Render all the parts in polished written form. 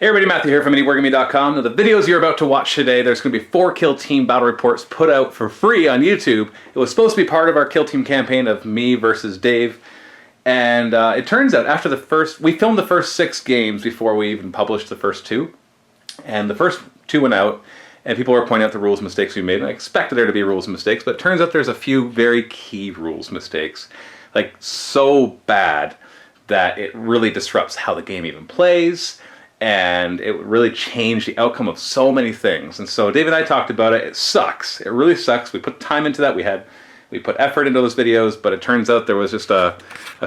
Hey everybody, Matthew here from MiniWarGaming.com. Now the videos you're about to watch today, there's going to be 4 Kill Team battle reports put out for free on YouTube. It was supposed to be part of our Kill Team campaign of me versus Dave. And it turns out after we filmed the first 6 games before we even published the first 2. And the first 2 went out, and people were pointing out the rules mistakes we made. And I expected there to be rules mistakes, but it turns out there's a few very key rules mistakes. Like, so bad that it really disrupts how the game even plays. And it really changed the outcome of so many things. And so Dave and I talked about it. It sucks. It really sucks. We put time into that. We put effort into those videos, but it turns out there was just a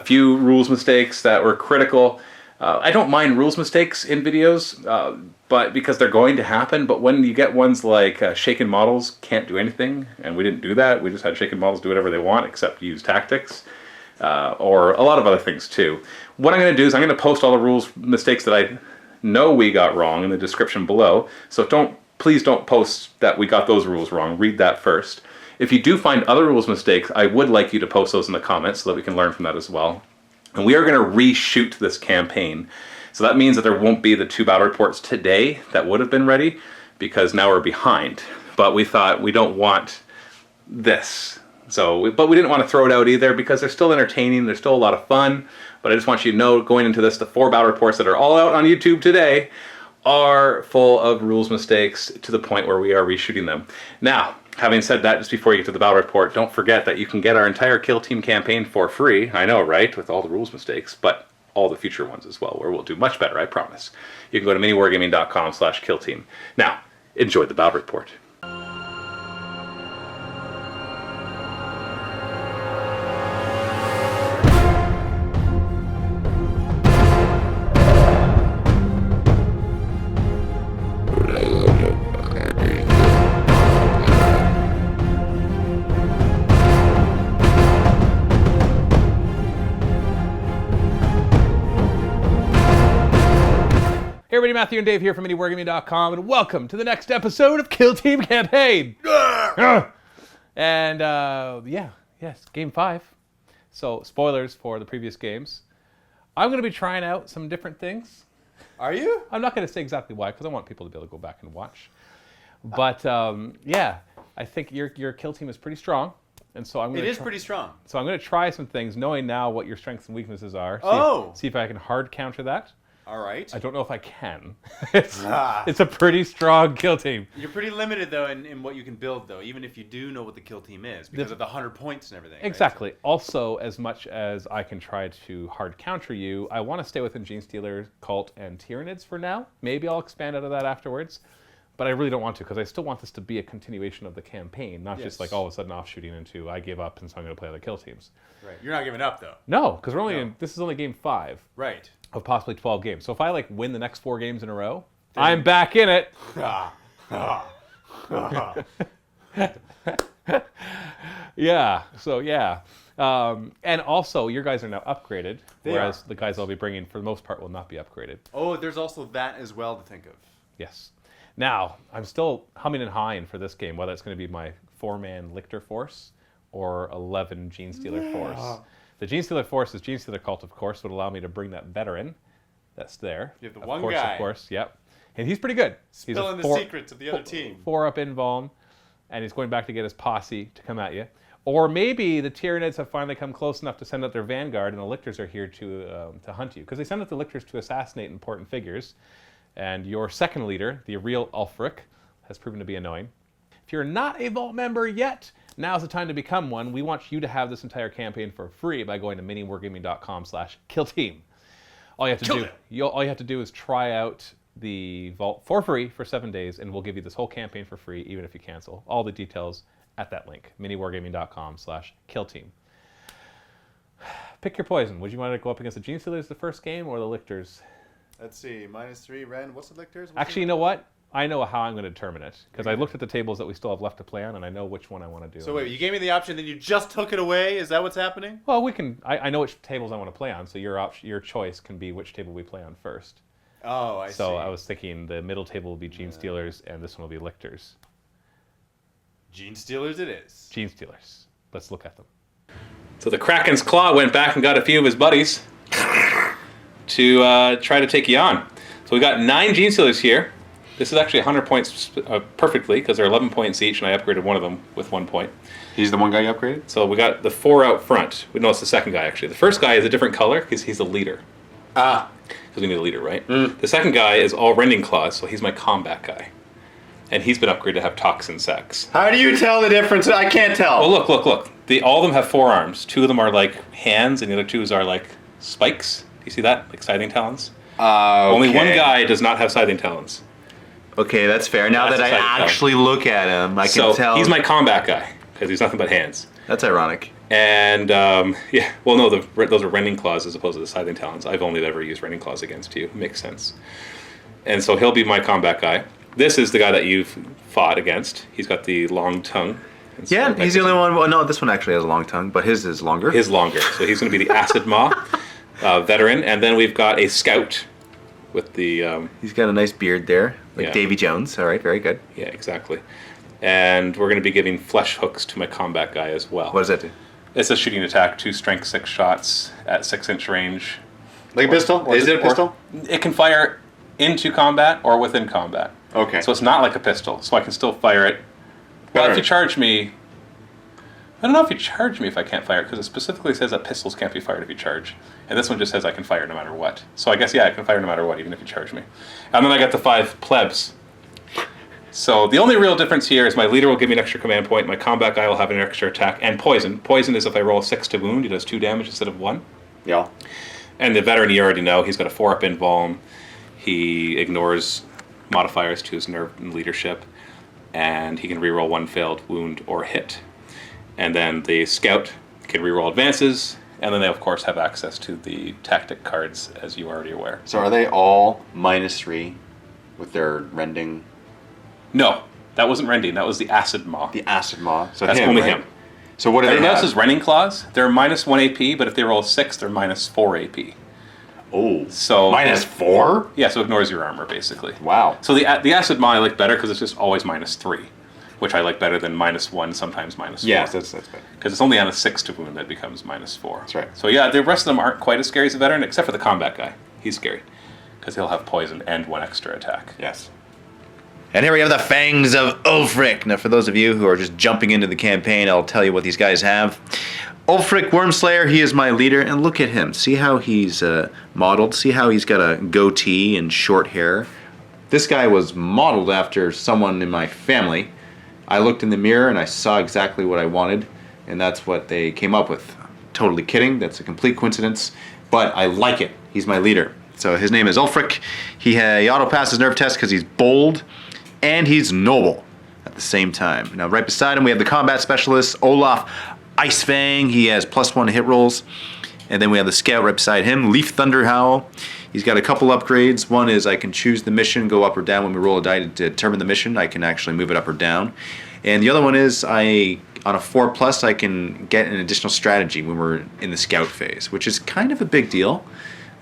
few rules mistakes that were critical. I don't mind rules mistakes in videos, but because they're going to happen. But when you get ones like shaken models can't do anything, and we didn't do that. We just had shaken models do whatever they want except use tactics, or a lot of other things too. What I'm going to do is I'm going to post all the rules mistakes that I know we got wrong in the description below. So please don't post that we got those rules wrong. Read that first. If you do find other rules mistakes, I would like you to post those in the comments so that we can learn from that as well. And we are going to reshoot this campaign. So that means that there won't be the 2 battle reports today that would have been ready, because now we're behind. But we thought we don't want this. But we didn't want to throw it out either, because they're still entertaining, they're still a lot of fun. But I just want you to know, going into this, the 4 battle reports that are all out on YouTube today are full of rules mistakes to the point where we are reshooting them. Now, having said that, just before you get to the battle report, don't forget that you can get our entire Kill Team campaign for free. I know, right? With all the rules mistakes, but all the future ones as well, where we'll do much better, I promise. You can go to MiniWarGaming.com/KillTeam. Now, enjoy the battle report. Hey everybody, Matthew and Dave here from MiniWarGaming.com, and welcome to the next episode of Kill Team Campaign! And, yes, Game 5. So, spoilers for the previous games. I'm going to be trying out some different things. Are you? I'm not going to say exactly why, because I want people to be able to go back and watch. But, yeah, I think your Kill Team is pretty strong. And so I'm going to It is pretty strong. So I'm going to try some things, knowing now what your strengths and weaknesses are. See if I can hard counter that. All right. I don't know if I can. It's a pretty strong kill team. You're pretty limited, though, in what you can build, though, even if you do know what the kill team is, because of the 100 points and everything. Exactly. Right? Also, as much as I can try to hard counter you, I want to stay within Genestealer, Cult, and Tyranids for now. Maybe I'll expand out of that afterwards. But I really don't want to, because I still want this to be a continuation of the campaign, not just like all of a sudden offshooting into I give up and so I'm going to play other kill teams. Right. You're not giving up, though. No, because we're only this is only game 5. Right. Of possibly 12 games. So if I win the next 4 games in a row, I'm back in it. Yeah. So yeah. And also, your guys are now upgraded, whereas the guys I'll be bringing, for the most part, will not be upgraded. Oh, there's also that as well to think of. Yes. Now, I'm still humming and hawing for this game, whether it's going to be my 4-man Lictor force or 11 Genestealer force. The Genestealer force is Genestealer Cult, of course, would allow me to bring that veteran that's there. You have the one guy. Of course, yep. And he's pretty good. Spilling the secrets of the other team. 4 up invuln, and he's going back to get his posse to come at you. Or maybe the Tyranids have finally come close enough to send out their vanguard, and the Lictors are here to hunt you. Because they send out the Lictors to assassinate important figures. And your second leader, the real Ulfric, has proven to be annoying. If you're not a Vault member yet, now's the time to become one. We want you to have this entire campaign for free by going to MiniWarGaming.com/KillTeam. All you have to do is try out the Vault for free for 7 days, and we'll give you this whole campaign for free, even if you cancel. All the details at that link, MiniWarGaming.com/KillTeam. Pick your poison. Would you want to go up against the Genestealers the first game, or the Lictors? Let's see. -3 Ren. What's the Lictors? Actually, you know what? I know how I'm going to determine it, because I looked at the tables that we still have left to play on, and I know which one I want to do. So wait, you gave me the option, then you just took it away? Is that what's happening? Well, we can. I know which tables I want to play on, so your choice can be which table we play on first. Oh, I see. So I was thinking the middle table will be Genestealers, and this one will be Lictors. Genestealers it is. Genestealers. Let's look at them. So the Kraken's Claw went back and got a few of his buddies to try to take you on. So we got 9 Genestealers here. This is actually 100 points perfectly because they're 11 points each, and I upgraded one of them with 1 point. He's the one guy you upgraded? So we got the 4 out front. We know it's the second guy, actually. The first guy is a different color because he's the leader. Ah. Because we need a leader, right? The second guy is all rending claws, so he's my combat guy. And he's been upgraded to have toxin sacks. How do you tell the difference? I can't tell. Oh, look. All of them have 4 arms. 2 of them are like hands, and the other 2 are like spikes. Do you see that? Like scything talons. Only one guy does not have scything talons. Okay, that's fair. Now that I actually look at him, I can tell. He's my combat guy, because he's nothing but hands. That's ironic. And, yeah, well, no, those are rending claws as opposed to the scything talons. I've only ever used rending claws against you. Makes sense. And so he'll be my combat guy. This is the guy that you've fought against. He's got the long tongue. Yeah, he's the only one. Well, no, this one actually has a long tongue, but his is longer. His longer. So he's going to be the Acid Maw veteran. And then we've got a scout with the... he's got a nice beard there, like yeah. Davy Jones. All right, very good. Yeah, exactly. And we're going to be giving flesh hooks to my combat guy as well. What does that do? It's a shooting attack, 2 strength 6 shots at 6-inch range. Like a pistol? Is it a pistol? It can fire into combat or within combat. Okay. So it's not like a pistol, so I can still fire it. But if you charge me... I don't know if you charge me if I can't fire it, because it specifically says that pistols can't be fired if you charge. And this one just says I can fire no matter what. So I guess, yeah, I can fire no matter what, even if you charge me. And then I got the 5 plebs. So the only real difference here is my leader will give me an extra command point, my combat guy will have an extra attack, and poison. Poison is if I roll 6 to wound, he does 2 damage instead of 1. Yeah. And the veteran, you already know, he's got a 4-up invuln. He ignores modifiers to his nerve and leadership, and he can reroll 1 failed wound or hit. And then the scout can reroll advances, and then they of course have access to the tactic cards, as you are already aware. So are they all -3 with their rending? No, that wasn't rending. That was the Acid Maw. The Acid Maw. So that's him, only right? him. So what do they Everything have? else is rending claws. They're -1 AP, but if they roll 6, they're -4 AP. Oh, so -4? Yeah, so it ignores your armor basically. Wow. So the Acid Maw I like better because it's just always -3, which I like better than -1, sometimes -4. Yes, that's better. Because it's only on a 6 to wound that becomes -4. That's right. So yeah, the rest of them aren't quite as scary as a veteran, except for the combat guy. He's scary because he'll have poison and 1 extra attack. Yes. And here we have the Fangs of Ulfric. Now, for those of you who are just jumping into the campaign, I'll tell you what these guys have. Ulfric Wormslayer, he is my leader, and look at him. See how he's modeled? See how he's got a goatee and short hair? This guy was modeled after someone in my family. I looked in the mirror and I saw exactly what I wanted, and that's what they came up with. Totally kidding. That's a complete coincidence, but I like it. He's my leader. So his name is Ulfric. He auto-passes nerve test because he's bold, and he's noble at the same time. Now, right beside him, we have the combat specialist, Olaf Icefang. He has +1 hit rolls. And then we have the scout right beside him, Leaf Thunderhowl. He's got a couple upgrades. One is I can choose the mission, go up or down when we roll a die to determine the mission. I can actually move it up or down. And the other one is on a 4+, I can get an additional strategy when we're in the scout phase, which is kind of a big deal,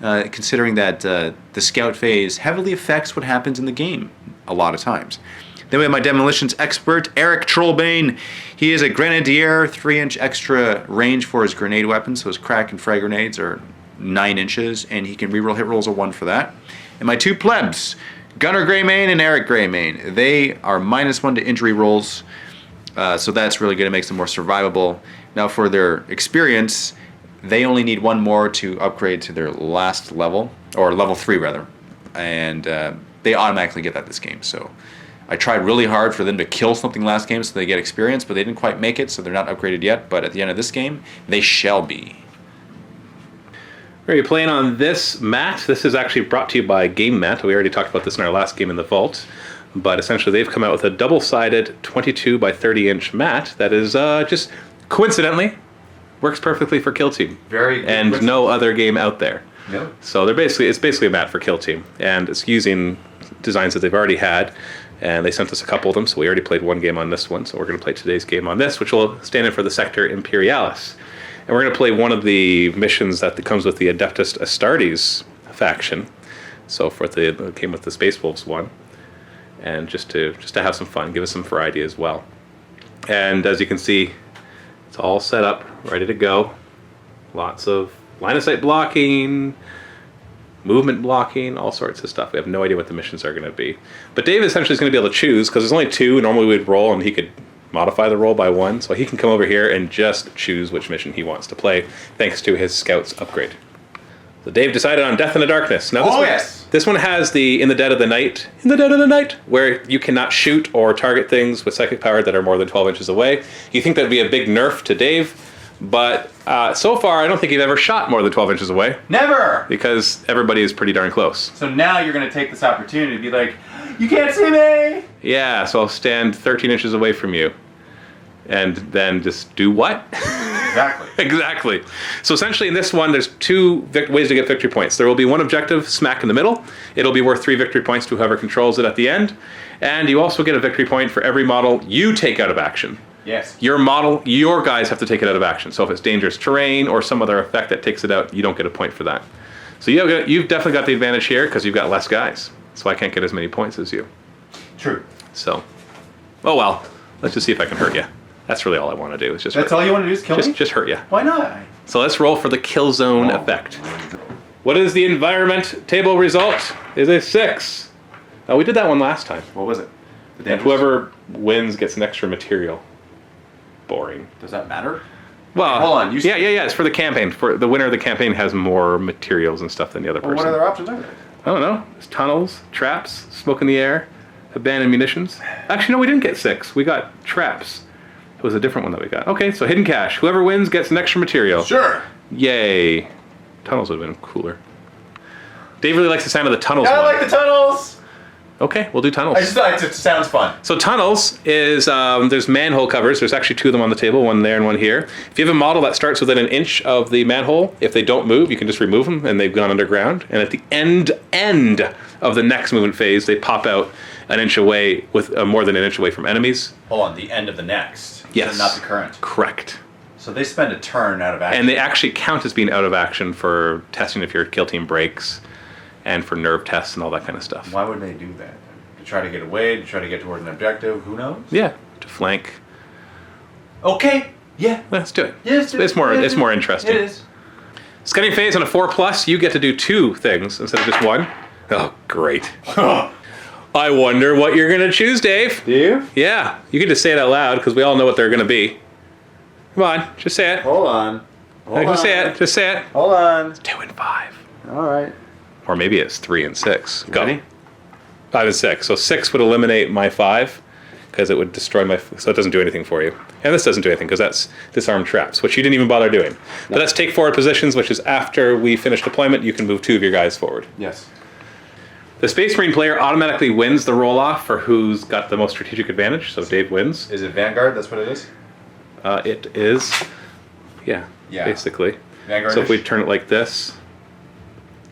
considering that the scout phase heavily affects what happens in the game a lot of times. Then we have my demolitions expert, Eric Trollbane. He is a grenadier, 3-inch extra range for his grenade weapons, so his crack and frag grenades are 9 inches, and he can reroll hit rolls of 1 for that. And my 2 plebs, Gunnar Greymane and Eric Greymane. They are -1 to injury rolls, so that's really good. It makes them more survivable. Now for their experience, they only need 1 more to upgrade to their last level, or level 3 rather, and they automatically get that this game. So I tried really hard for them to kill something last game so they get experience, but they didn't quite make it, so they're not upgraded yet. But at the end of this game, they shall be. Are you playing on this mat? This is actually brought to you by Game Mat. We already talked about this in our last game in the Vault. But essentially, they've come out with a double-sided 22 by 30-inch mat that is just coincidentally works perfectly for Kill Team. Very good. And no other game out there. No. So it's basically a mat for Kill Team, and it's using designs that they've already had. And they sent us a couple of them, so we already played 1 game on this one. So we're going to play today's game on this, which will stand in for the Sector Imperialis. And we're going to play one of the missions that comes with the Adeptus Astartes faction. So for it came with the Space Wolves one, and just to have some fun, give us some variety as well. And as you can see, it's all set up, ready to go. Lots of line of sight blocking, movement blocking, all sorts of stuff. We have no idea what the missions are going to be. But Dave essentially is going to be able to choose, because there's only 2. Normally we'd roll, and he could modify the roll by 1. So he can come over here and just choose which mission he wants to play, thanks to his Scouts upgrade. So Dave decided on Death in the Darkness. Now this one has the In the Dead of the Night, where you cannot shoot or target things with psychic power that are more than 12 inches away. You think that would be a big nerf to Dave, but so far I don't think you've ever shot more than 12 inches away. Never! Because everybody is pretty darn close. So now you're going to take this opportunity to be like, you can't see me! Yeah, so I'll stand 13 inches away from you. And then just do what? Exactly. Exactly. So essentially in this one, there's 2 ways to get victory points. There will be one objective smack in the middle. It'll be worth 3 victory points to whoever controls it at the end. And you also get a victory point for every model you take out of action. Yes. Your model, your guys have to take it out of action. So if it's dangerous terrain or some other effect that takes it out, you don't get a point for that. So you've definitely got the advantage here because you've got less guys. So I can't get as many points as you. True. So, oh well. Let's just see if I can hurt you. That's really all I want to do. Is just That's all you want to do is kill me? Just hurt you. Why not? So let's roll for the kill zone effect. What is the environment table result? Is a 6. Oh, we did that one last time. What was it? And whoever wins gets an extra material. Boring. Does that matter? Well, hold on. Yeah. It's for the campaign. For the winner of the campaign has more materials and stuff than the other person. What other options are there? I don't know. There's tunnels, traps, smoke in the air, abandoned munitions. Actually, no, we didn't get 6. We got traps. It was a different one that we got. Okay, so hidden cache. Whoever wins gets an extra material. Sure. Yay. Tunnels would have been cooler. Dave really likes the sound of the tunnels. I like the tunnels. Okay, we'll do tunnels. I just thought it sounds fun. So tunnels is, there's manhole covers. There's actually 2 of them on the table, one there and one here. If you have a model that starts within an inch of the manhole, if they don't move, you can just remove them and they've gone underground. And at the end of the next movement phase, they pop out an inch away, with more than an inch away from enemies. Hold on, the end of the next. Yes. Not the current. Correct. So they spend a turn out of action. And they actually count as being out of action for testing if your kill team breaks and for nerve tests and all that kind of stuff. Why would they do that? To try to get away, to try to get towards an objective, who knows? Yeah, to flank. Okay, yeah. Let's do it. Yeah, it's more interesting. It is. Scouting phase on a 4+, you get to do 2 things instead of just 1. Oh, great. I wonder what you're going to choose, Dave. Do you? Yeah, you can just say it out loud because we all know what they're going to be. Come on, just say it. Hold on. Just say it. Hold on. 2 and 5. All right. Or maybe it's 3 and 6. Go. Ready? 5 and 6. So 6 would eliminate my 5 because it would destroy my... So it doesn't do anything for you. And this doesn't do anything because that's disarm traps, which you didn't even bother doing. But that's take forward positions, which is after we finish deployment, you can move 2 of your guys forward. Yes. The Space Marine player automatically wins the roll-off for who's got the most strategic advantage, so Dave wins. Is it Vanguard? That's what it is? It is, yeah, basically. Vanguard. So if we turn it like this,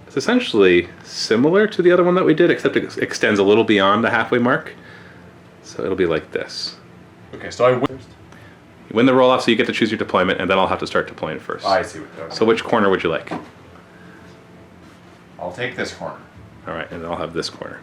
it's essentially similar to the other one that we did, except it extends a little beyond the halfway mark. So it'll be like this. Okay, so I win first. You win the roll-off, so you get to choose your deployment, and then I'll have to start deploying first. I see what you're doing. So which corner would you like? I'll take this corner. All right, and then I'll have this corner.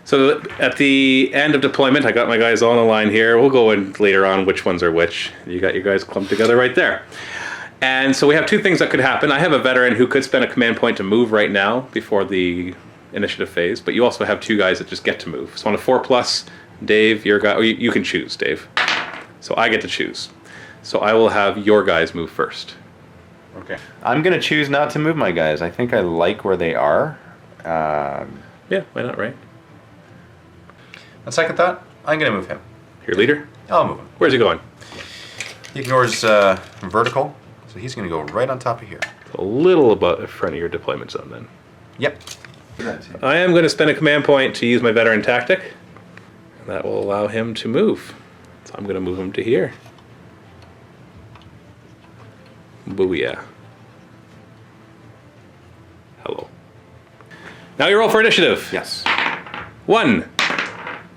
So at the end of deployment, I got my guys all on the line here. We'll go in later on which ones are which. You got your guys clumped together right there. And so we have 2 things that could happen. I have a veteran who could spend a command point to move right now before the initiative phase, but you also have 2 guys that just get to move. So on a 4+, Dave, your guy, you can choose, Dave. So I get to choose. So I will have your guys move first. Okay. I'm going to choose not to move my guys. I think I like where they are. Yeah, why not, right? On second thought, I'm going to move him. Your leader? I'll move him. Where's he going? He ignores vertical, so he's going to go right on top of here. A little above in front of your deployment zone then. Yep. I am going to spend a command point to use my veteran tactic. And that will allow him to move. So I'm going to move him to here. Booyah. Hello. Now you roll for initiative. Yes. 1,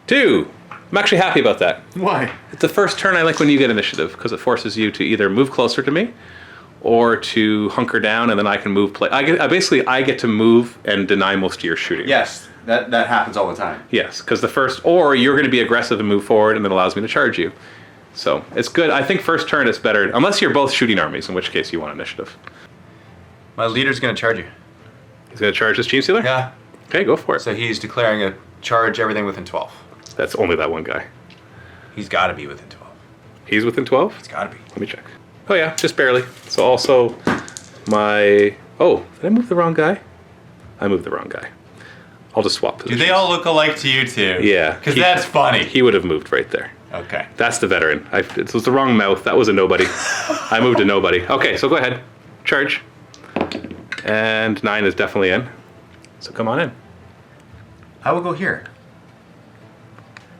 2, I'm actually happy about that. Why? It's the first turn I like when you get initiative, because it forces you to either move closer to me or to hunker down, and then I can move play. I get to move and deny most of your shooting. Yes, that happens all the time. Yes, because the first, or you're going to be aggressive and move forward, and it allows me to charge you. So it's good. I think first turn is better, unless you're both shooting armies, in which case you want initiative. My leader's going to charge you. He's going to charge this Genestealer? Yeah. Okay, go for it. So he's declaring a charge everything within 12. That's only that one guy. He's got to be within 12. He's within 12? He's got to be. Let me check. Oh yeah, just barely. So also my... Oh, did I move the wrong guy? I moved the wrong guy. I'll just swap positions. Do they all look alike to you too? Yeah. Because that's funny. He would have moved right there. Okay. That's the veteran. It was the wrong mouth. That was a nobody. I moved a nobody. Okay, so go ahead. Charge. And 9 is definitely in. So come on in. I will go here.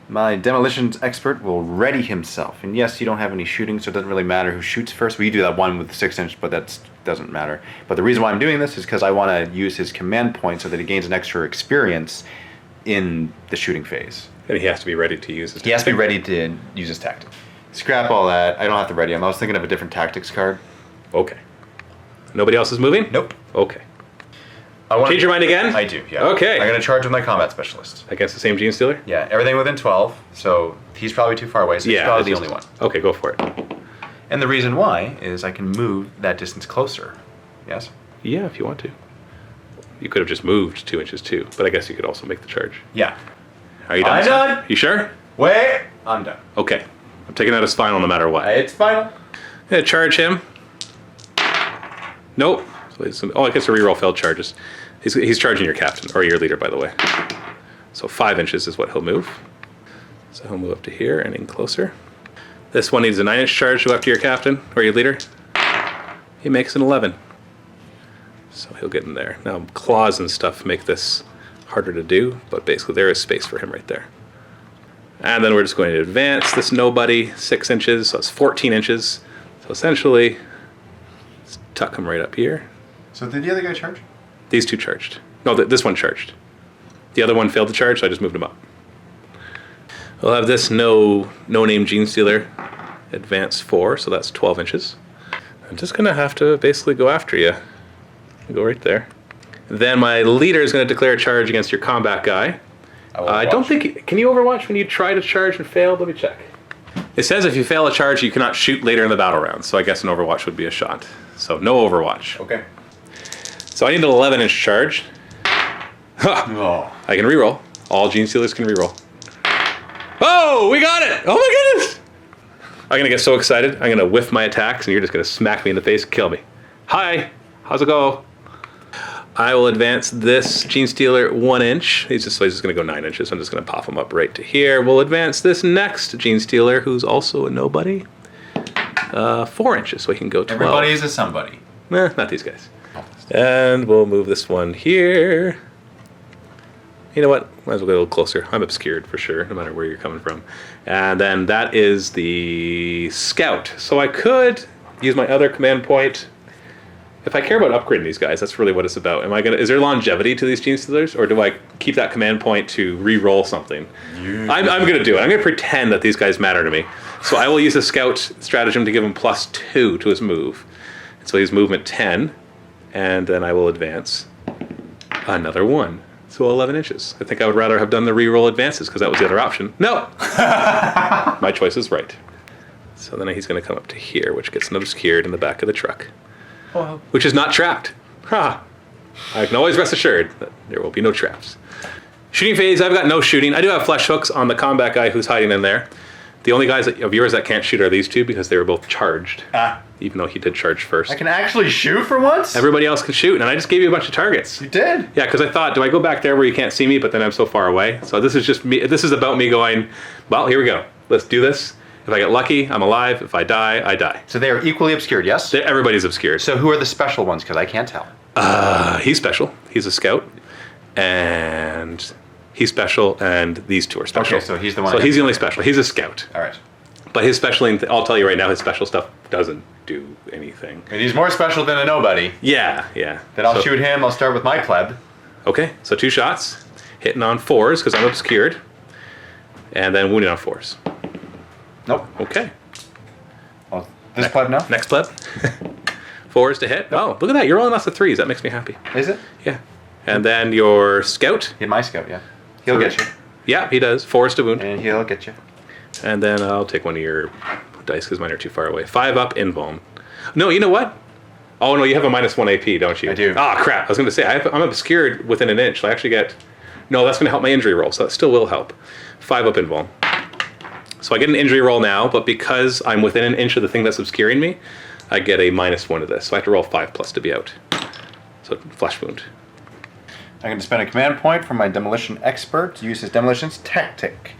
My demolitions expert will ready himself. And yes, you don't have any shooting, so it doesn't really matter who shoots first. We do that one with the 6-inch, but that doesn't matter. But the reason why I'm doing this is because I want to use his command point so that he gains an extra experience in the shooting phase. And he has to be ready to use his He has to be ready to use his tactic. Scrap all that. I don't have to ready him. I was thinking of a different tactics card. Okay. Nobody else is moving? Nope. Okay. I Change your mind again? I do, yeah. Okay. I'm going to charge with my combat specialist. Against the same Genestealer? Yeah, everything within 12, so he's probably too far away, so he's probably the only one. Okay, go for it. And the reason why is I can move that distance closer. Yes? Yeah, if you want to. You could have just moved 2 inches too, but I guess you could also make the charge. Yeah. Are you done? I'm sir? done. You sure? Wait! I'm done. Okay. I'm taking that as final no matter what. It's final. Yeah, charge him. Nope. Oh, I guess a reroll failed charges. He's charging your captain, or your leader, by the way. So 5 inches is what he'll move. So he'll move up to here and in closer. This one needs a 9-inch charge to go after your captain, or your leader. He makes an 11. So he'll get in there. Now, claws and stuff make this harder to do, but basically there is space for him right there. And then we're just going to advance this nobody 6 inches, so it's 14 inches. So essentially, let's tuck him right up here. So did the other guy charge? These two charged. No, this one charged. The other one failed to charge, so I just moved him up. We'll have this no-name Genestealer advance 4, so that's 12 inches. I'm just going to have to basically go after you. Go right there. Then my leader is going to declare a charge against your combat guy. I don't think... Can you overwatch when you try to charge and fail? Let me check. It says if you fail a charge, you cannot shoot later in the battle round, so I guess an overwatch would be a shot. So no overwatch. Okay. So I need an 11-inch charge. Ha! Oh. I can reroll. All Genestealers can reroll. Oh, we got it! Oh my goodness! I'm gonna get so excited. I'm gonna whiff my attacks, and you're just gonna smack me in the face and kill me. Hi! How's it go? I will advance this Genestealer 1 inch. He's just gonna go 9 inches. I'm just gonna pop him up right to here. We'll advance this next Genestealer, who's also a nobody, 4 inches, so he can go 12. Everybody is a somebody. Not these guys. And we'll move this one here. You know what? Might as well get a little closer. I'm obscured for sure, no matter where you're coming from. And then that is the scout. So I could use my other command point. If I care about upgrading these guys, that's really what it's about. Is there longevity to these Genestealers, or do I keep that command point to re-roll something? Yeah. I'm going to do it. I'm going to pretend that these guys matter to me. So I will use a scout stratagem to give him +2 to his move. So he's movement 10, and then I will advance another 1. So 11 inches. I think I would rather have done the re-roll advances because that was the other option. No! My choice is right. So then he's going to come up to here, which gets obscured in the back of the truck. Oh. Which is not trapped. Ha! I can always rest assured that there will be no traps. Shooting phase, I've got no shooting. I do have flesh hooks on the combat guy who's hiding in there. The only guys of yours that can't shoot are these two because they were both charged. Even though he did charge first. I can actually shoot for once? Everybody else can shoot, and I just gave you a bunch of targets. You did? Yeah, because I thought, do I go back there where you can't see me, but then I'm so far away? So this is just me. This is about me going, well, here we go. Let's do this. If I get lucky, I'm alive. If I die, I die. So they are equally obscured, yes? Everybody's obscured. So who are the special ones? Because I can't tell. He's special. He's a scout. And he's special, and these two are special. Okay, so he's the one. So he's the only special. He's a scout. All right. But his special, I'll tell you right now, his special stuff doesn't do anything. And he's more special than a nobody. Yeah. Then I'll shoot him. I'll start with my pleb. Okay, so 2 shots. Hitting on 4s because I'm obscured. And then wounding on 4s. Nope. Okay. Well, this pleb now? Next pleb. 4s to hit. Oh, look at that. You're rolling lots of 3s. That makes me happy. Is it? Yeah. And then your scout. Hit my scout, yeah. He'll get you. Yeah, he does. 4s to wound. And he'll get you. And then I'll take one of your dice because mine are too far away. 5 up, invuln. No, you know what? Oh, no, you have a -1 AP, don't you? I do. Ah, crap. I was going to say, I'm obscured within an inch. So I actually get... No, that's going to help my injury roll, so that still will help. 5 up, invuln. So I get an injury roll now, but because I'm within an inch of the thing that's obscuring me, I get a -1 to this. So I have to roll 5+ to be out. So flesh wound. I'm going to spend a command point for my demolition expert to use his demolition's tactic.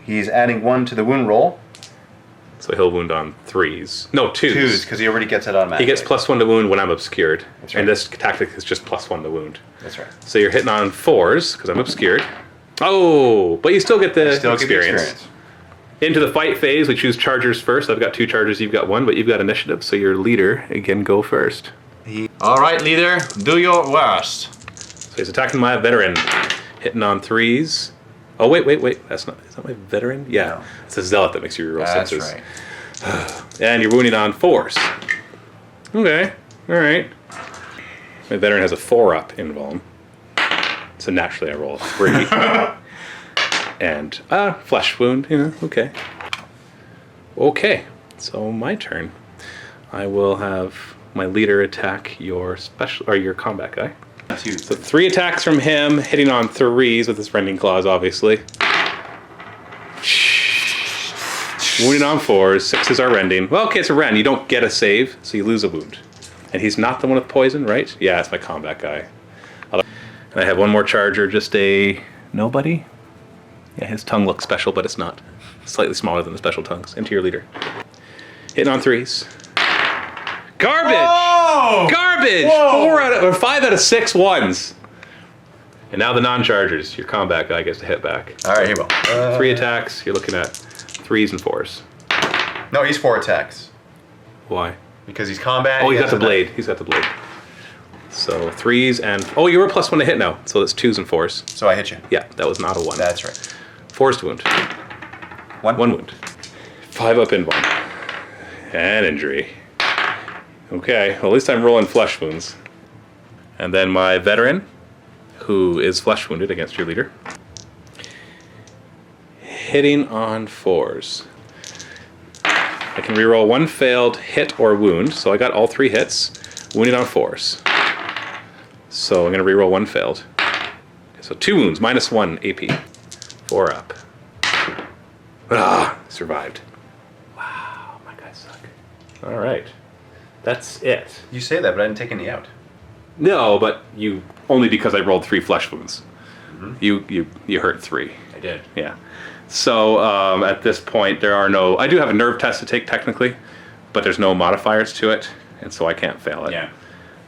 He's adding 1 to the wound roll. So he'll wound on 3s. No, 2s. 2s, because he already gets it automatically. He gets +1 to wound when I'm obscured. That's right. And this tactic is just +1 to wound. That's right. So you're hitting on 4s, because I'm obscured. Oh, but you still get the experience. Into the fight phase, we choose chargers first. I've got 2 chargers, you've got 1, but you've got initiative. So your leader, again, go first. All right, leader, do your worst. So he's attacking my veteran. Hitting on 3s. Oh, wait. Is that my veteran? Yeah. No. It's a zealot that makes you reroll 6s. That's right. And you're wounding on 4s. Okay. All right. My veteran has a 4 up invuln. So naturally I roll a 3. And flesh wound, okay. Okay. So my turn. I will have my leader attack your your combat guy. That's you. So 3 attacks from him, hitting on 3s with his rending claws, obviously. Wounding on 4s, 6s are rending. Well, okay, it's a rend. You don't get a save, so you lose a wound. And he's not the one with poison, right? Yeah, it's my combat guy. And I have one more charger, just a nobody. Yeah, his tongue looks special, but it's not. Slightly smaller than the special tongues. Into your leader. Hitting on 3s. Garbage! Whoa! Garbage! Whoa! 5 out of 6 ones. And now the non-chargers. Your combat guy gets to hit back. All right, here we go. 3 attacks. You're looking at 3s and 4s. No, he's 4 attacks. Why? Because he's combat. Oh, he's got the blade. He's got the blade. So 3s and... Oh, you were +1 to hit now. So that's 2s and 4s. So I hit you. Yeah, that was not a 1. That's right. 4s to wound. 1 wound. 5 up invuln. And injury. Okay, well, at least I'm rolling flesh wounds. And then my veteran, who is flesh wounded against your leader. Hitting on 4s. I can reroll 1 failed hit or wound, so I got all 3 hits. Wounded on 4s. So I'm going to reroll 1 failed. So 2 wounds, -1 AP. 4 up. Survived. Wow, my guys suck. All right. That's it. You say that, but I didn't take any out. No, but you only because I rolled 3 flesh wounds. Mm-hmm. You hurt 3. I did. Yeah. So at this point, there are no. I do have a nerve test to take technically, but there's no modifiers to it, and so I can't fail it. Yeah.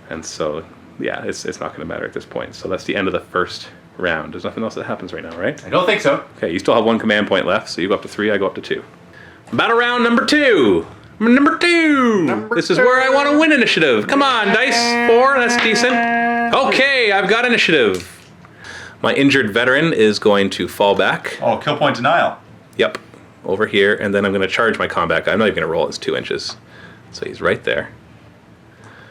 And so yeah, it's not going to matter at this point. So that's the end of the first round. There's nothing else that happens right now, right? I don't think so. Okay, you still have 1 command point left, so you go up to 3. I go up to 2. Battle round number 2. Number 2. This is where I want to win initiative. Come on, dice. 4. That's decent. Okay, I've got initiative. My injured veteran is going to fall back. Oh, kill point denial. Yep, over here, and then I'm going to charge my combat guy. I'm not even going to roll. It's 2 inches, so he's right there.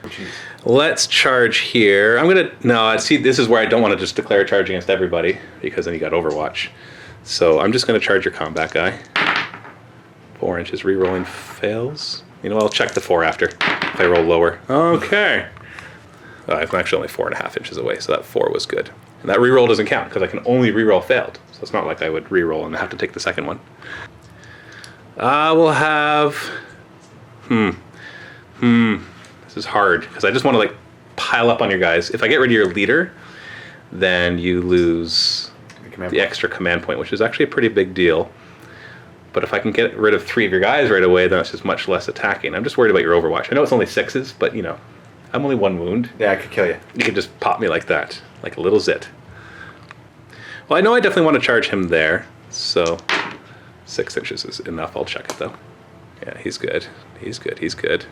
Jeez. Let's charge here. I'm going to... No, see, this is where I don't want to just declare a charge against everybody, because then you got Overwatch. So I'm just going to charge your combat guy. 4 inches, re-rolling fails. You know, I'll check the 4 after, if I roll lower. Okay. I'm actually only 4.5 inches away, so that 4 was good. And that re-roll doesn't count, because I can only re-roll failed. So it's not like I would re-roll and have to take the second one. We'll have... This is hard, because I just want to, like, pile up on your guys. If I get rid of your leader, then you lose the extra command point, which is actually a pretty big deal. But if I can get rid of 3 of your guys right away, then it's just much less attacking. I'm just worried about your Overwatch. I know it's only 6s, but, you know, I'm only 1 wound. Yeah, I could kill you. You can just pop me like that, like a little zit. Well, I know I definitely want to charge him there, so 6 inches is enough. I'll check it, though. Yeah, he's good. He's good. He's good.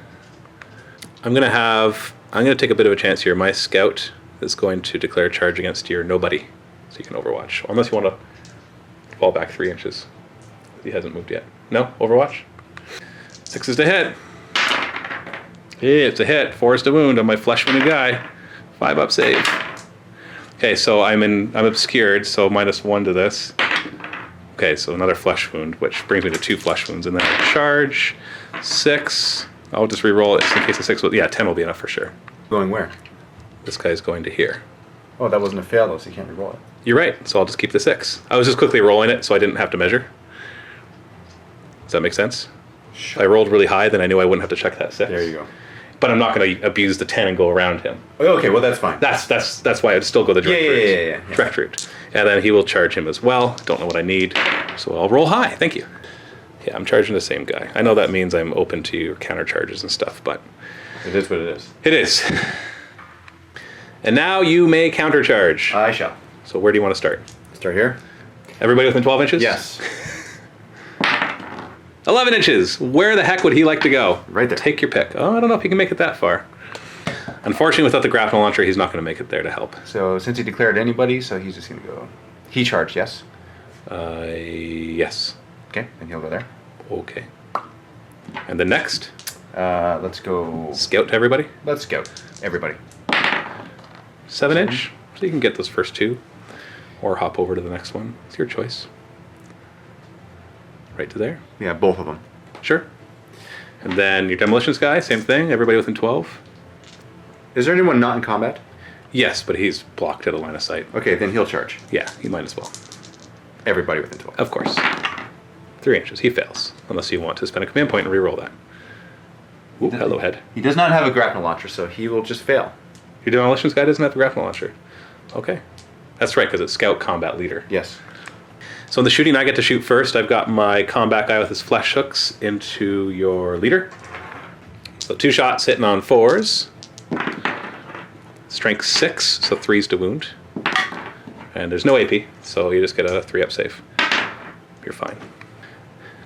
I'm going to take a bit of a chance here. My scout is going to declare a charge against your nobody, so you can Overwatch. Unless you want to fall back 3 inches. He hasn't moved yet. No? Overwatch? 6 is to hit. It's a hit. 4 is to wound on my flesh-wounded guy. 5 up save. Okay, so I'm obscured, so -1 to this. Okay, so another flesh wound, which brings me to 2 flesh wounds, and then I charge. 6. I'll just re-roll it in case the 6 will. Yeah, 10 will be enough for sure. Going where? This guy's going to here. Oh, that wasn't a fail though, so you can't re-roll it. You're right, so I'll just keep the 6. I was just quickly rolling it, so I didn't have to measure. Does that make sense? If I rolled really high, then I knew I wouldn't have to check that 6. There you go. But I'm not going to abuse the 10 and go around him. Oh, okay, well that's fine. That's why I'd still go the direct route. Yeah. Direct route. And then he will charge him as well. Don't know what I need, so I'll roll high. Thank you. Yeah, I'm charging the same guy. I know that means I'm open to your counter charges and stuff, but It is what it is. it is. And now you may counter charge. I shall. So where do you want to start? Start here? Everybody within 12 inches? Yes. 11 inches. Where the heck would he like to go? Right there. Take your pick. Oh, I don't know if he can make it that far. Unfortunately, without the grapnel launcher, he's not going to make it there to help. So since he declared anybody, so he's just going to go. He charged, yes? Yes. Okay, then he'll go there. Okay. And the next? Let's go. Scout to everybody? Let's go. Everybody. 7 inch. So you can get those first 2. Or hop over to the next one. It's your choice. Right to there. Yeah, both of them. Sure. And then your demolitions guy, same thing. Everybody within 12. Is there anyone not in combat? Yes, but he's blocked at a line of sight. Okay, then he'll charge. Yeah, he might as well. Everybody within 12. Of course. 3 inches. He fails. Unless you want to spend a command point and re-roll that. Ooh, hello, head. He does not have a grapnel launcher, so he will just fail. Your demolitions guy doesn't have the grapnel launcher. Okay. That's right, because it's scout combat leader. Yes. So in the shooting, I get to shoot first. I've got my combat guy with his flesh hooks into your leader. So 2 shots hitting on 4s. Strength 6, so 3s to wound. And there's no AP, so you just get a 3 up save. You're fine.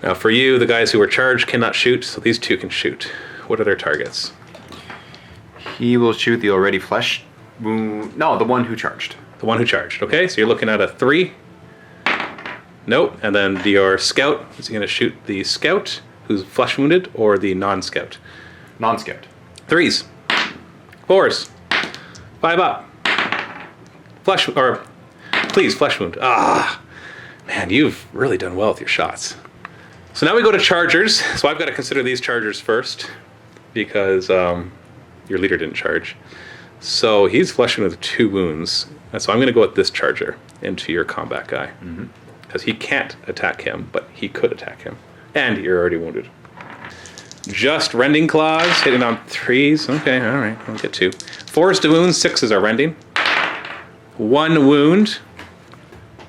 Now for you, the guys who were charged cannot shoot, so these 2 can shoot. What are their targets? He will shoot the already flesh wound. No, the one who charged. The one who charged. Okay, so you're looking at a 3. Nope. And then your scout, is he going to shoot the scout who's flesh wounded or the non-scout? Non-scout. 3s. 4s. 5 up. Flesh, or please, flesh wound. Ah, man, you've really done well with your shots. So now we go to chargers. So I've got to consider these chargers first because your leader didn't charge. So he's flesh wounded with 2 wounds. And so I'm going to go with this charger into your combat guy. Because he can't attack him, but he could attack him. And you're already wounded. Just rending claws, hitting on 3s. Okay, all right, I'll get 2. 4s to wound, 6s are rending. 1 wound.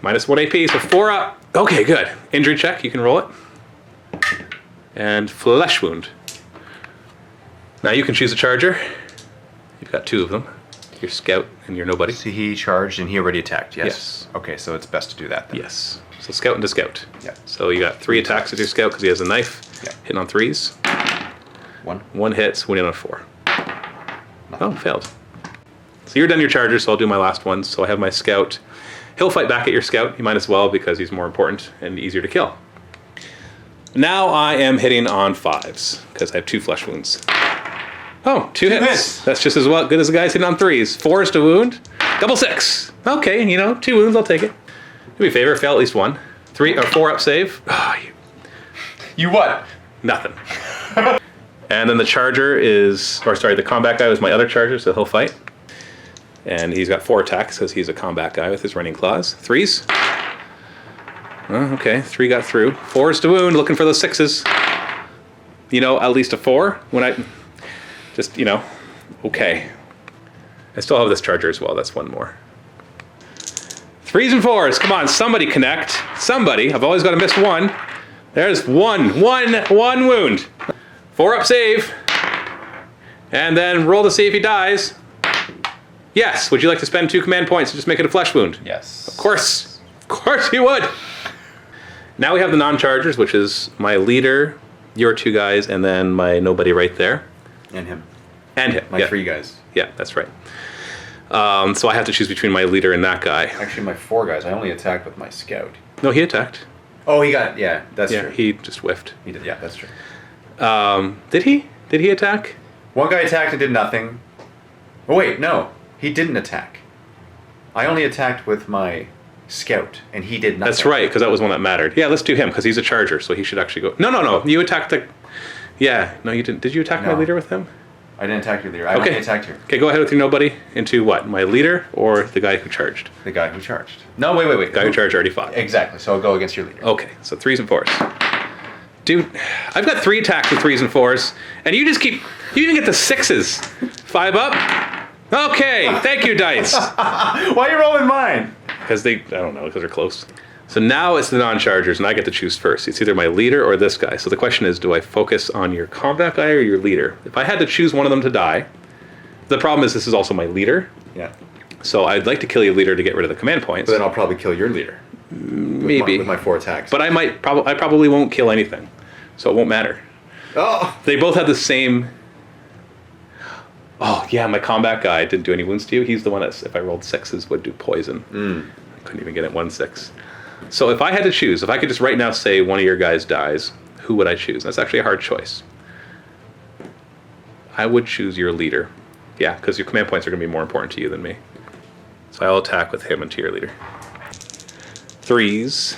-1 AP, so 4 up. Okay, good. Injury check, you can roll it. And flesh wound. Now you can choose a charger. You've got 2 of them. Your scout and your nobody. See, he charged and he already attacked, yes? Yes. Okay, so it's best to do that then. Yes. So scout into scout. Yeah. So you got 3 attacks with your scout because he has a knife. Yeah. Hitting on 3s. 1 hits, winning on 4. Oh, failed. So you're done your charger, so I'll do my last one. So I have my scout. He'll fight back at your scout. He might as well because he's more important and easier to kill. Now I am hitting on 5s because I have 2 flesh wounds. Oh, 2 hits. That's just as well good as the guys hitting on 3s. 4s to wound. Double 6. Okay, 2 wounds, I'll take it. Do me a favor, fail at least 1. 3 or 4 up save. Oh, You what? nothing. And then the charger is, or sorry, the combat guy was my other charger, so he'll fight. And he's got 4 attacks because he's a combat guy with his running claws. 3s. Oh, okay, 3 got through. 4s to wound, looking for those 6s. At least a 4 when I, just, okay. I still have this charger as well, that's 1 more. 3s and 4s, come on, somebody connect. Somebody, I've always got to miss 1. There's 1 wound. 4 up save. And then roll to see if he dies. Yes, would you like to spend 2 command points to just make it a flesh wound? Yes. Of course you would. Now we have the non-chargers, which is my leader, your 2 guys, and then my nobody right there. And him. And him, My yeah. 3 guys. Yeah, that's right. So I have to choose between my leader and that guy. Actually, my 4 guys. I only attacked with my scout. No, he attacked. Oh, he got, yeah, that's Yeah, true. he just whiffed. He did, yeah, that's true. Did he? Did he attack? One guy attacked and did nothing. Oh, wait, no. He didn't attack. I only attacked with my scout, and he did nothing. That's right, because that was one that mattered. Yeah, let's do him, because he's a charger, so he should actually go. No. You attacked the... Yeah, no, you didn't. Did you attack my No. leader with him? I didn't attack your leader. I only attacked you. Okay, go ahead with your nobody into what? My leader or the guy who charged? The guy who charged. No, wait. The guy who charged already fought. Exactly, so I'll go against your leader. Okay, so 3s and 4s. Dude, I've got 3 attacks with 3s and 4s, and you just keep... You even get the 6s. 5 up. Okay, thank you, dice. Why are you rolling mine? Because I don't know, because they're close. So now it's the non-chargers, and I get to choose first. It's either my leader or this guy. So the question is, do I focus on your combat guy or your leader? If I had to choose one of them to die, the problem is this is also my leader. Yeah. So I'd like to kill your leader to get rid of the command points. But then I'll probably kill your leader. Maybe. With my 4 attacks. But I probably won't kill anything. So it won't matter. Oh! They both have the same... Oh, yeah, my combat guy didn't do any wounds to you. He's the one that, if I rolled 6s, would do poison. I couldn't even get it 1-6. So if I had to choose, if I could just right now say one of your guys dies, who would I choose? That's actually a hard choice. I would choose your leader. Yeah, because your command points are going to be more important to you than me. So I'll attack with him into your leader. 3s.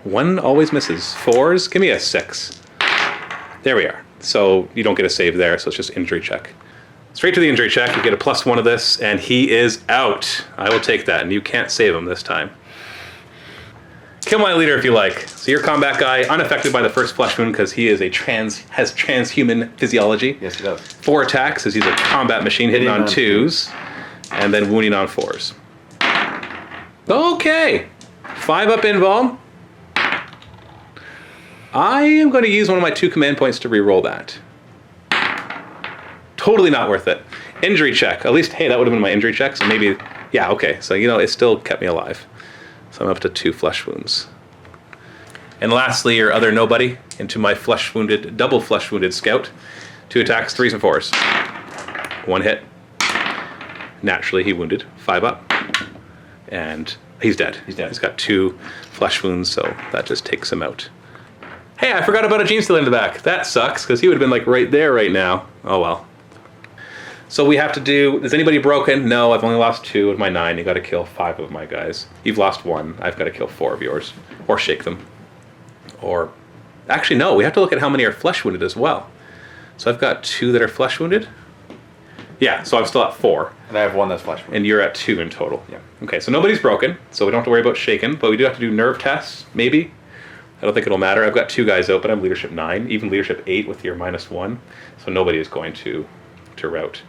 1 always misses. 4s, give me a 6. There we are. So you don't get a save there, so it's just injury check. Straight to the injury check, you get a +1 of this, and he is out. I will take that, and you can't save him this time. Kill my leader if you like. So your combat guy, unaffected by the first flesh wound because he is has transhuman physiology. Yes, he does. 4 attacks as he's a combat machine, hitting on 2s, and then wounding on 4s. Okay, 5 up invuln. I am going to use one of my 2 command points to re-roll that. Totally not worth it. Injury check. At least, hey, that would have been my injury check, so maybe... Yeah, okay. So, it still kept me alive. So I'm up to 2 flesh wounds. And lastly, your other nobody into my double flesh wounded scout. 2 attacks, 3s and 4s. 1 hit. Naturally, he wounded. 5 up. And he's dead. He's dead. He's got 2 flesh wounds, so that just takes him out. Hey, I forgot about a Genestealer in the back. That sucks, because he would have been like right there right now. Oh well. So we have to do, is anybody broken? No, I've only lost 2 of my 9. You got to kill 5 of my guys. You've lost 1. I've got to kill 4 of yours. Or shake them. Or, actually no, we have to look at how many are flesh wounded as well. So I've got 2 that are flesh wounded. Yeah, so I'm still at 4. And I have 1 that's flesh wounded. And you're at 2 in total. Yeah. Okay, so nobody's broken, so we don't have to worry about shaking, but we do have to do nerve tests, maybe. I don't think it'll matter. I've got 2 guys out, but I'm leadership 9, even leadership 8 with your -1. So nobody is going to rout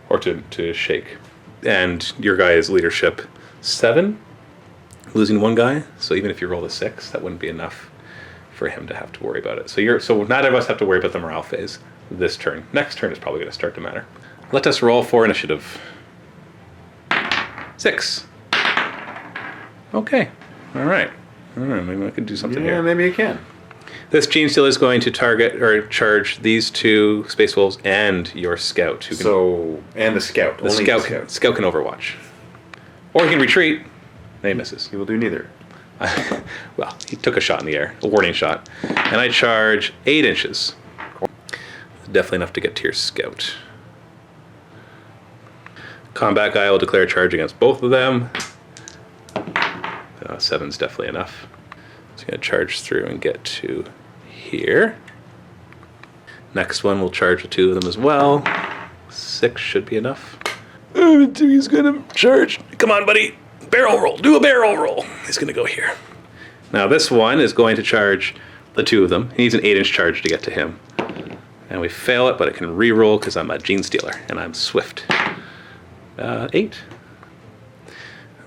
or to shake. And your guy is leadership 7, losing 1 guy. So even if you roll a 6, that wouldn't be enough for him to have to worry about it. So neither of us have to worry about the morale phase this turn. Next turn is probably going to start to matter. Let us roll for initiative. 6. Okay. All right. Maybe I could do something here. Yeah, maybe you can. This Genestealer is going to target or charge these 2 Space Wolves and your Scout. Who can, and the Scout. the Scout can Overwatch. Or he can retreat, and he misses. He will do neither. Well, he took a shot in the air, a warning shot. And I charge 8 inches. Definitely enough to get to your Scout. Combat guy will declare a charge against both of them. 7's definitely enough. It's going to charge through and get to here. Next one will charge the 2 of them as well. 6 should be enough. He's going to charge. Come on, buddy. Barrel roll. Do a barrel roll. He's going to go here. Now this one is going to charge the 2 of them. He needs an 8-inch charge to get to him. And we fail it, but it can re-roll because I'm a Genestealer and I'm swift. 8.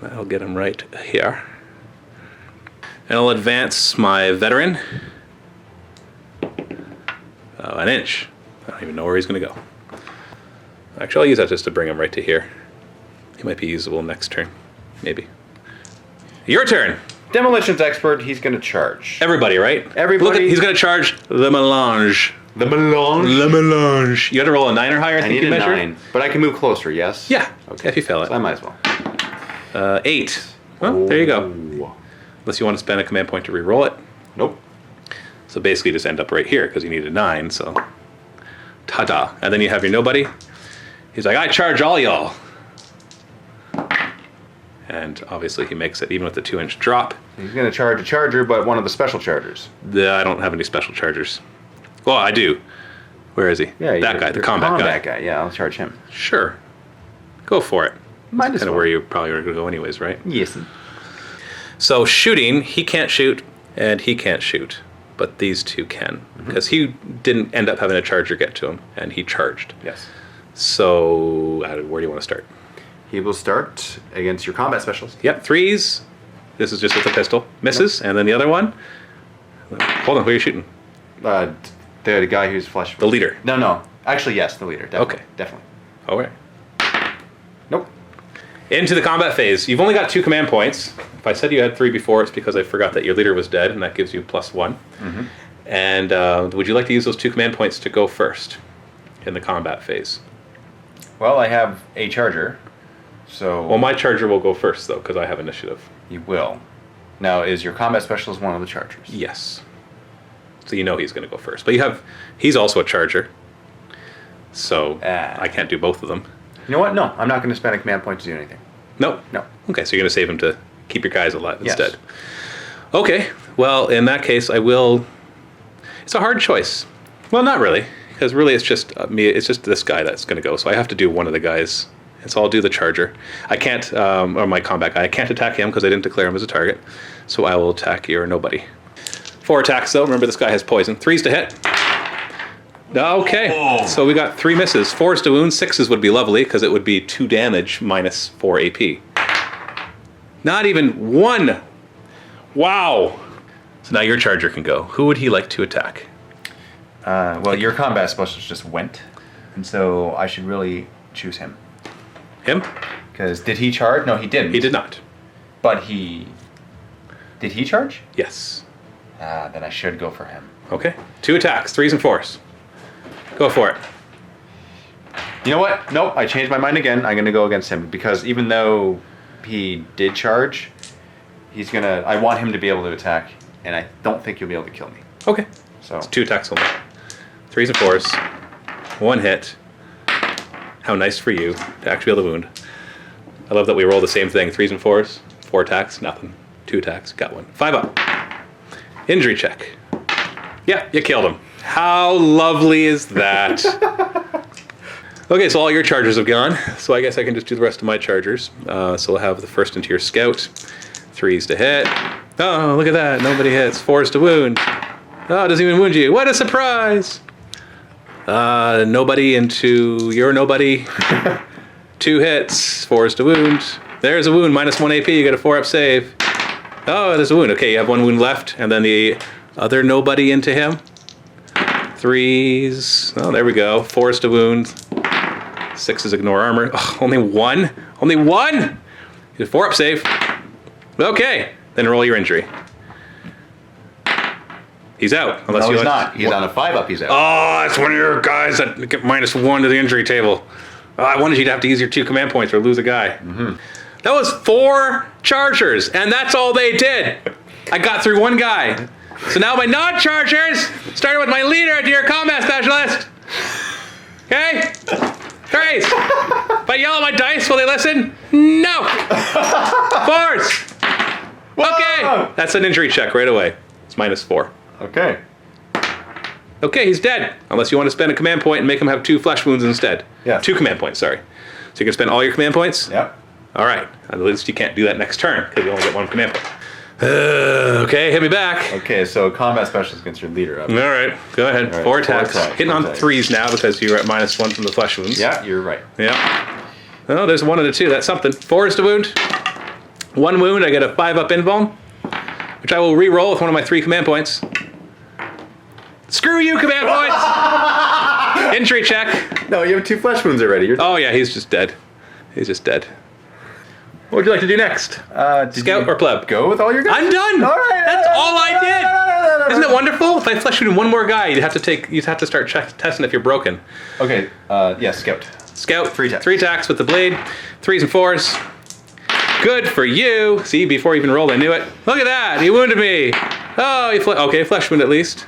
That'll get him right here. And I'll advance my veteran 1 inch. I don't even know where he's going to go. Actually, I'll use that just to bring him right to here. He might be usable next turn. Maybe. Your turn. Demolitions expert, he's going to charge. Everybody, right? Everybody. He's going to charge the melange. The melange? The melange. You had to roll a 9 or higher, I think need you a measured? 9. But I can move closer, yes? Yeah. Okay. If you fail it. So I might as well. 8. Well, there you go. unless you want to spend a command point to re-roll it. Nope. So basically just end up right here because you need a 9, so ta-da. And then you have your nobody. He's like, I charge all y'all. And obviously he makes it even with the 2-inch drop. He's going to charge a charger, but one of the special chargers. I don't have any special chargers. Well, I do. Where is he? Yeah, that guy, the combat guy. Yeah, I'll charge him. Sure. Go for it. Might as Kind of well. where you probably are going to go anyways, right? Yes. So shooting, he can't shoot and he can't shoot. But these two can. Because he didn't end up having a charger get to him. And he charged. Yes. So where do you want to start? He will start against your combat specialist. Yep, 3s. This is just with the pistol. Misses. And then the other one. Hold on, who are you shooting? The guy who's flush. The leader. No. Actually, yes, the leader. Definitely. Okay. Definitely. Okay. Nope. Into the combat phase. You've only got 2 command points. If I said you had 3 before, it's because I forgot that your leader was dead, and that gives you +1. And would you like to use those 2 command points to go first in the combat phase? Well, I have a charger, so... Well, my charger will go first, though, because I have initiative. You will. Now, is your combat specialist one of the chargers? Yes. So you know he's going to go first. But he's also a charger. So I can't do both of them. You know what? No, I'm not going to spend a command point to do anything. No? No. Okay, so you're going to save him to keep your guys alive Yes. instead. Okay, well, in that case, I will... It's a hard choice. Well, not really, because really it's just me. It's just this guy that's going to go. So I have to do one of the guys. And so I'll do the charger. I can't, or my combat guy, I can't attack him because I didn't declare him as a target. So I will attack your nobody. 4 attacks, though. Remember, this guy has poison. 3s to hit. Okay, so we got 3 misses. 4s to wound. 6s would be lovely because it would be 2 damage minus 4 AP. Not even 1. Wow. So now your charger can go. Who would he like to attack? Well, your combat specialist just went, and so I should really choose him. Him? Because did he charge? No, he didn't. He did not. But he... Did he charge? Yes. Then I should go for him. Okay. 2 attacks. 3s and 4s. Go for it. You know what? Nope, I changed my mind again. I'm going to go against him because even though he did charge, he's going to... I want him to be able to attack, and I don't think you'll be able to kill me. Okay. So It's 2 attacks only. 3s and 4s. 1 hit. How nice for you to actually be able to wound. I love that we roll the same thing. 3s and 4s. 4 attacks, nothing. 2 attacks, got 1. 5 up. Injury check. Yeah, you killed him. How lovely is that? Okay, so all your chargers have gone. So I guess I can just do the rest of my chargers. So I'll have the first into your scout. 3s to hit. Oh, look at that. Nobody hits. 4s to wound. Oh, it doesn't even wound you. What a surprise. Nobody into your nobody. 2 hits. 4s to wound. There's a wound. -1 AP. You get a 4-up save. Oh, there's a wound. Okay, you have 1 wound left. And then the other nobody into him. 3s. Oh, there we go. 4s to wound. 6s ignore armor. Oh, only 1? Only 1? You get a 4-up save. Okay. Then roll your injury. He's out. Unless no, you he's not. He's on a 5-up. He's out. Oh, it's one of your guys that get -1 to the injury table. Oh, I wanted you to have to use your 2 command points or lose a guy. That was 4 chargers, and that's all they did. I got through 1 guy. So now my non-chargers, starting with my leader to your combat specialist. Okay? Grace. If I yell at my dice, will they listen? No. 4s. Okay. That's an injury check right away. It's -4. Okay. Okay, he's dead. Unless you want to spend a command point and make him have 2 flesh wounds instead. Yeah. 2 command points, sorry. So you can spend all your command points? Yep. All right. At least you can't do that next turn because you only get 1 command point. Okay, hit me back. Okay, so combat specialist against your leader. All right, go ahead. All right, 4 attacks. 4 attacks, Hitting 4 on attacks. 3s now because you're at -1 from the flesh wounds. Yeah, you're right. Yeah. Oh, there's 1 and a 2. That's something. 4s to wound. 1 wound. I get a 5-up invuln, which I will re-roll with one of my 3 command points. Screw you, command points! Injury check. No, you have 2 flesh wounds already. You're Oh, yeah, he's just dead. He's just dead. What would you like to do next? did Scout you or pleb? Go with all your guys? I'm done! All right. That's all I did! Isn't it wonderful? If I flesh wound 1 more guy, you'd have to start testing if you're broken. Okay, yeah, scout. Scout, 3 attacks. 3 attacks with the blade, 3s and 4s. Good for you. See, before he even rolled, I knew it. Look at that. He wounded me. Oh, okay, flesh wound at least.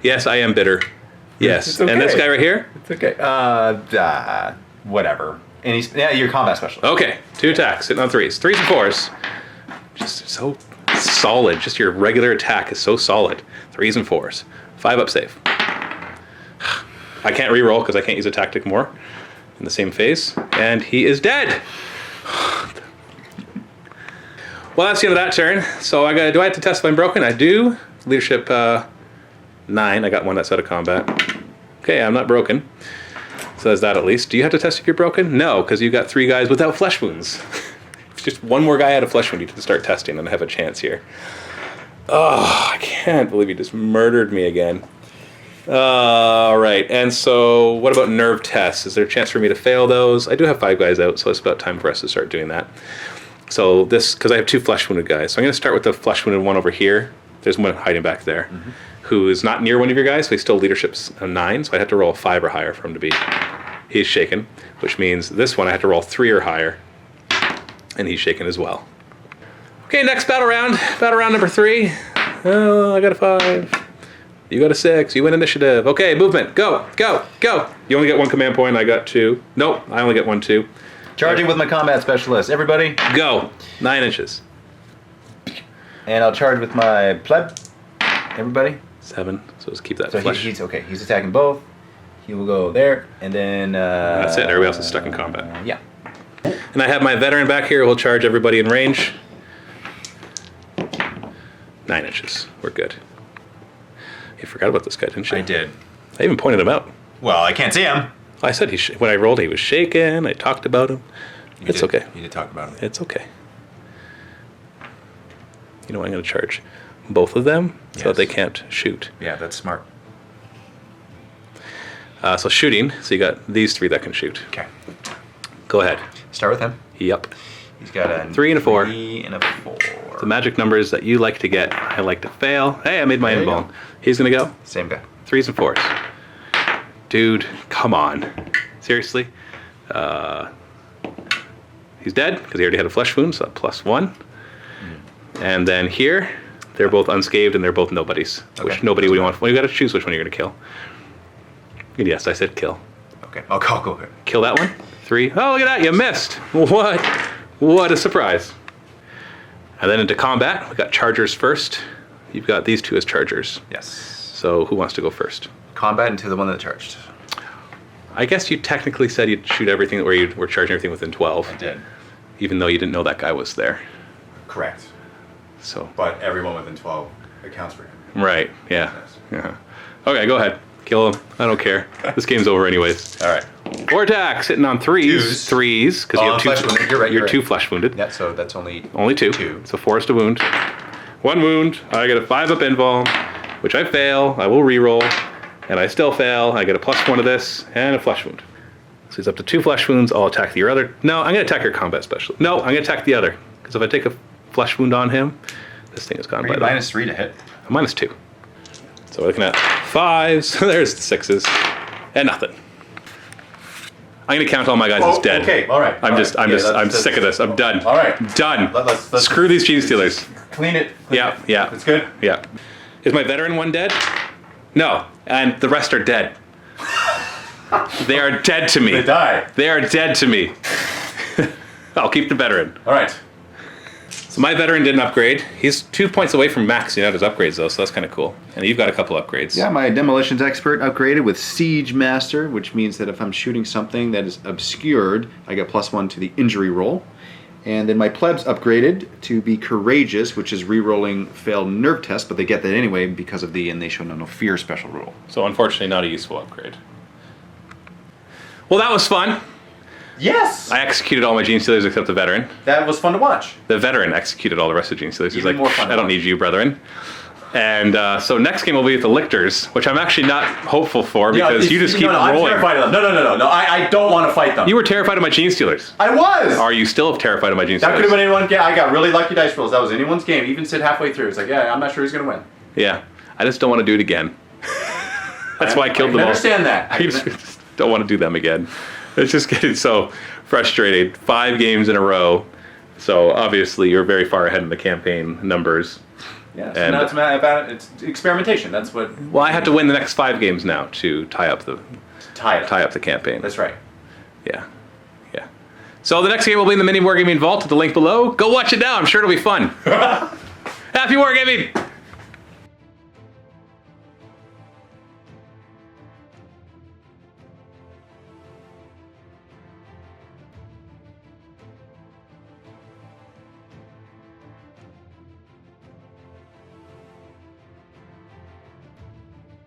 Yes, I am bitter. Yes. It's okay. And this guy right here? It's okay. Whatever. And he's your combat specialist. Okay, 2 attacks, sitting on 3s. 3s and 4s. Just so solid. Just your regular attack is so solid. 3s and 4s. 5 up save. I can't re-roll because I can't use a tactic more in the same phase. And he is dead. Well, that's the end of that turn. So do I have to test if I'm broken? I do. Leadership 9. I got one that's out of combat. Okay, I'm not broken. So there's that at least. Do you have to test if you're broken? No, because you got 3 guys without flesh wounds. Just one more guy out of flesh wound you can start testing and have a chance here. Oh, I can't believe he just murdered me again. All right, and so what about nerve tests? Is there a chance for me to fail those? I do have 5 guys out, so it's about time for us to start doing that. So this, because I have 2 flesh wounded guys. So I'm going to start with the flesh wounded one over here. There's one hiding back there, who is not near one of your guys, so he's still leadership's a 9, so I'd have to roll a 5 or higher for him to be. He's shaken, which means this one I have to roll 3 or higher, and he's shaken as well. Okay, next battle round number 3. Oh, I got a 5. You got a 6. You win initiative. Okay, movement. Go, go, go. You only get 1 command point. I got 2. Nope, I only get 1, 2. Charging with my combat specialist. Everybody. Go. 9 inches. And I'll charge with my pleb. Everybody. 7. So let's keep that So flesh. he's okay. He's attacking both. He will go there, and then... That's it. Everybody else is stuck in combat. Yeah. And I have my veteran back here who will charge everybody in range. 9 inches. We're good. You forgot about this guy, didn't you? I did. I even pointed him out. Well, I can't see him. I said when I rolled, he was shaken. I talked about him. It's okay. You did talk about him. It's okay. You know what? I'm going to charge both of them so that they can't shoot. Yeah, that's smart. So shooting. So you got these 3 that can shoot. Okay. Go ahead. Start with him. Yep. He's got a 3 and a 4. 3 and a 4. The magic numbers that you like to get, I like to fail. Hey, I made my There you invuln. He's going to go. Same guy. 3s and 4s. Dude, come on. Seriously? He's dead because he already had a flesh wound, so +1. And then here, they're both unscathed and they're both nobodies, which nobody would want. Well, you got to choose which one you're going to kill. And yes, I said kill. Okay, I'll go here. Kill that one. 3. Oh, look at that. You missed. What? What a surprise. And then into combat, we got chargers first. You've got these 2 as chargers. Yes. So who wants to go first? Combat into the one that charged. I guess you technically said you'd shoot everything where you were charging everything within 12. I did. Even though you didn't know that guy was there. Correct. So. But everyone within 12 accounts for him. Right. Yeah. Yes. Yeah. Okay, go ahead. Kill him. I don't care. This game's over anyways. All right. 4 attacks, sitting on 3s. 3s, because you have 2. Flesh wounded. You're right. You're 2 flesh wounded. Yeah, so that's only 2. 2. So 4 is to wound. 1 wound. I get a 5 up invuln, which I fail. I will reroll, and I still fail. I get a +1 to this and a flesh wound. So he's up to 2 flesh wounds. I'll attack your other. No, I'm going to attack your combat specialist. No, I'm going to attack the other, because if I take a flesh wound on him, this thing is gone by the way. -3 to hit. -2. So we're looking at 5s. There's the 6s, and nothing. I'm gonna count all my guys as dead. Okay, all right. I'm sick of this. I'm done. All right. Done. Let's Screw these Genestealers. Clean it. Yeah, yeah. It's good? Yeah. Is my veteran one dead? No, and the rest are dead. They are dead to me. They die. They are dead to me. I'll keep the veteran. All right. So my veteran didn't upgrade. He's 2 points away from maxing out his upgrades though, so that's kind of cool. And you've got a couple upgrades. Yeah, my demolitions expert upgraded with Siege Master, which means that if I'm shooting something that is obscured, I get +1 to the injury roll. And then my plebs upgraded to be Courageous, which is re-rolling failed nerve tests, but they get that anyway because of the and they show no fear special rule. So unfortunately not a useful upgrade. Well, that was fun. Yes! I executed all my Genestealers except the veteran. That was fun to watch. The veteran executed all the rest of the Genestealers. He's Even like, more fun I don't need you, brethren. And so next game will be with the Lictors, which I'm actually not hopeful for because you just keep I'm rolling. terrified of them. No. I don't want to fight them. You were terrified of my Genestealers. I was! Are you still terrified of my Genestealers? That could have been anyone's game. I got really lucky dice rolls. That was anyone's game. Even Sid halfway through. It's like, yeah, I'm not sure who's going to win. Yeah. I just don't want to do it again. That's why I killed them all. I understand that. I just don't want to do them again. It's just getting so frustrating. 5 games in a row. So obviously you're very far ahead in the campaign numbers. Yeah, so And- now it's experimentation. That's what Well, I have to win the next 5 games now to tie up the tie the campaign. That's right. Yeah. Yeah. So the next game will be in the MiniWarGaming Vault at the link below. Go watch it now. I'm sure it'll be fun. Happy wargaming!